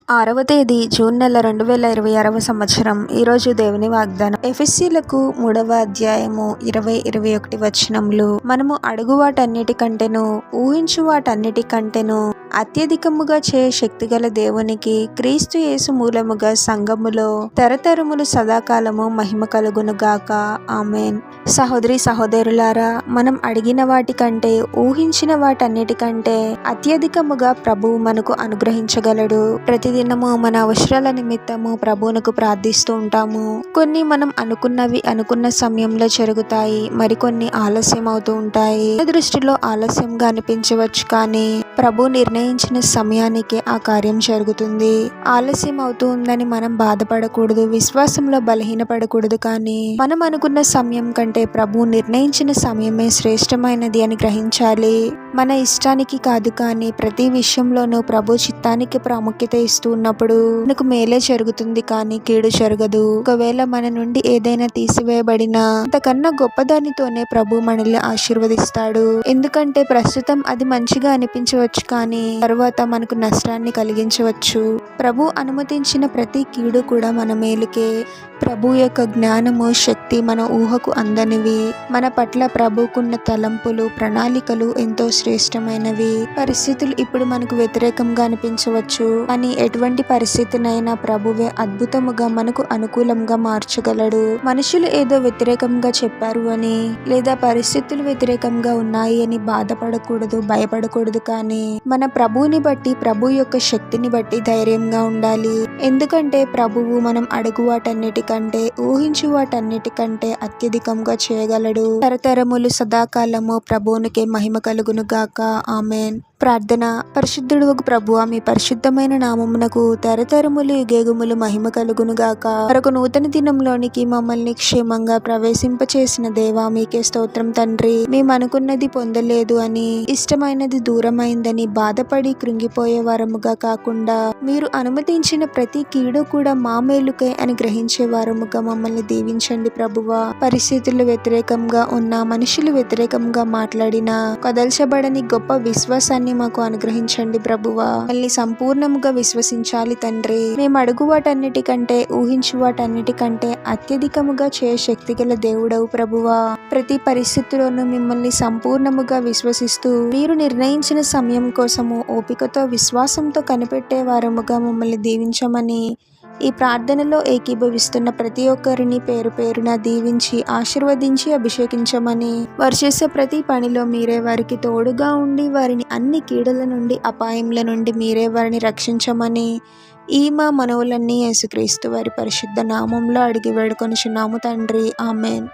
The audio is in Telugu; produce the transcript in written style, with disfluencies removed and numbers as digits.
6వ తేదీ జూన్ నెల 2026వ సంవత్సరం. ఈరోజు దేవుని వాగ్దానం ఎఫెసీయులకు 3వ అధ్యాయము 20-21 వచనములు. మనము అడుగు వాటన్నిటికంటేను ఊహించు వాటన్నిటికంటేను అత్యధికముగా చేయ శక్తిగల దేవునికి క్రీస్తు యేసు మూలముగా సంఘములో తరతరములు సదాకాలము మహిమ కలుగును గాక. ఆమేన్. సహోదరి సహోదరులారా, మనం అడిగిన వాటికంటే ఊహించిన వాటన్నిటికంటే అత్యధికముగా ప్రభువు మనకు అనుగ్రహించగలడు. ప్రతిదినము మన అవసరాల నిమిత్తము ప్రభువునకు ప్రార్థిస్తూ ఉంటాము. కొన్ని మనం అనుకున్నవి అనుకున్న సమయంలో జరుగుతాయి, మరికొన్ని ఆలస్యం అవుతూ ఉంటాయి. దృష్టిలో ఆలస్యంగా అనిపించవచ్చు, కానీ ప్రభు నిర్ణయించిన సమయానికే ఆ కార్యం జరుగుతుంది. ఆలస్యం అవుతూ ఉందని మనం బాధపడకూడదు, విశ్వాసంలో బలహీనపడకూడదు. కానీ మనం అనుకున్న సమయం కంటే ప్రభు నిర్ణయించిన సమయమే శ్రేష్టమైనది అని గ్రహించాలి. మన ఇష్టానికి కాదు, కానీ ప్రతి విషయంలోనూ ప్రభు చిత్తానికి ప్రాముఖ్యత ఇస్తూ ఉన్నప్పుడు మనకు మేలే జరుగుతుంది, కానీ కీడు జరగదు. ఒకవేళ మన నుండి ఏదైనా తీసివేయబడినా అంతకన్నా గొప్పదానితోనే ప్రభు మనల్ని ఆశీర్వదిస్తాడు. ఎందుకంటే ప్రస్తుతం అది మంచిగా అనిపించవచ్చు, కానీ తరువాత మనకు నష్టాన్ని కలిగించవచ్చు. ప్రభు అనుమతించిన ప్రతి కీడు కూడా మన మేలుకే. ప్రభు యొక్క జ్ఞానము, శక్తి మన ఊహకు అందనివి. మన పట్ల ప్రభుకున్న తలంపులు, ప్రణాళికలు ఎంతో శ్రేష్టమైనవి. పరిస్థితులు ఇప్పుడు మనకు వ్యతిరేకంగా అనిపించవచ్చు, కానీ ఎటువంటి పరిస్థితినైనా ప్రభువే అద్భుతముగా మనకు అనుకూలంగా మార్చగలడు. మనుషులు ఏదో వ్యతిరేకంగా చెప్పారు అని, లేదా పరిస్థితులు వ్యతిరేకంగా ఉన్నాయి అని బాధపడకూడదు, భయపడకూడదు. కానీ మన ప్రభువుని బట్టి, ప్రభు యొక్క శక్తిని బట్టి ధైర్యంగా ఉండాలి. ఎందుకంటే ప్రభువు మనం అడుగు వాటన్నిటికంటే ఊహించు వాటన్నిటికంటే అత్యధికంగా చేయగలడు. తరతరములు సదాకాలము ప్రభువునికే మహిమ కలుగును గాక. ఆమేన్. ప్రార్థన. పరిశుద్ధుడు ప్రభువా, మీ పరిశుద్ధమైన నామమునకు తరతరములు యుగేగుములు మహిమ కలుగును గాక. మరొక నూతన దినంలోనికి మమ్మల్ని క్షేమంగా ప్రవేశింపచేసిన దేవా, మీకే స్తోత్రం తండ్రి. మేము అనుకున్నది పొందలేదు అని, ఇష్టమైనది దూరమైందని బాధపడి కృంగిపోయే వారముగా కాకుండా, మీరు అనుమతించిన ప్రతి కీడు కూడా మా మేలుకై అని గ్రహించే వారముగా మమ్మల్ని దీవించండి ప్రభువా. పరిస్థితులు వ్యతిరేకంగా ఉన్నా, మనుషులు వ్యతిరేకంగా మాట్లాడినా కదల్చబడని గొప్ప విశ్వాసాన్ని మాకు అనుగ్రహించండి ప్రభువా. మళ్ళీ సంపూర్ణముగా విశ్వసించాలి తండ్రి. మేము అడుగు వాటన్నిటికంటే ఊహించు వాటన్నిటికంటే అత్యధికముగా చేయ శక్తిగల దేవుడవు ప్రభువా. ప్రతి పరిస్థితిలోనూ మిమ్మల్ని సంపూర్ణముగా విశ్వసిస్తూ, మీరు నిర్ణయించిన సమయం కోసము ఓపికతో, విశ్వాసంతో కనిపెట్టే వారముగా మమ్మల్ని దీవించమని ఈ ప్రార్థనలో ఏకీభవిస్తున్న ప్రతి ఒక్కరిని పేరు పేరున దీవించి, ఆశీర్వదించి, అభిషేకించమని, వారు చేసే ప్రతి పనిలో మీరే వారికి తోడుగా ఉండి, వారిని అన్ని కీడుల నుండి, అపాయముల నుండి మీరే వారిని రక్షించమని ఈ మా మనవులన్నీ యేసుక్రీస్తు వారి పరిశుద్ధ నామంలో అడిగి వేడుకొనుచున్నాము తండ్రి. ఆమేన్.